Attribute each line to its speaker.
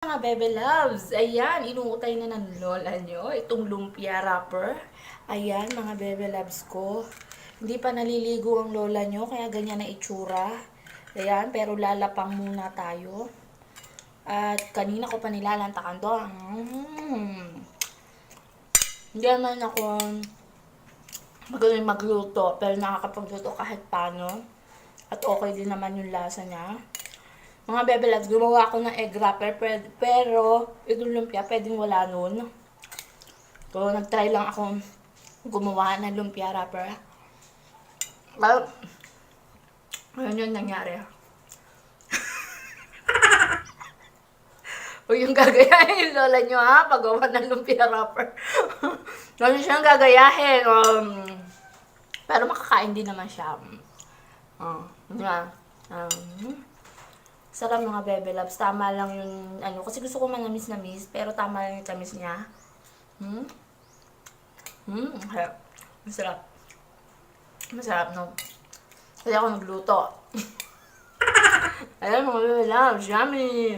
Speaker 1: Mga bebe loves, ayan, inuutay na ng lola nyo, itong lumpia wrapper. Ayan, mga bebe loves ko. Hindi pa naliligo ang lola nyo, kaya ganyan na itsura. Ayan, pero lalapang muna tayo. At kanina ko pa nilalantakan to. Hindi naman ako magaling magluto, pero nakakapagluto kahit paano. At okay din naman yung lasa niya. Mga bebe loves, gumawa ako ng egg wrapper, pero itong lumpia pwedeng wala nun. So, nag-try lang ako gumawa ng lumpia wrapper. Well, ayun yung nangyari. O yung gagayahin yung lola nyo ha, paggawa ng lumpia wrapper. Ganun siyang gagayahin. Pero makakain din naman siya. Yeah. Sarap mga bebe loves. Tama lang yung ano. Kasi gusto ko manamis-namis. Pero tama lang yung tamis niya. Masarap. Masarap. Masarap, no? Kasi ako nagluto. Ayan mga bebe loves. Yummy.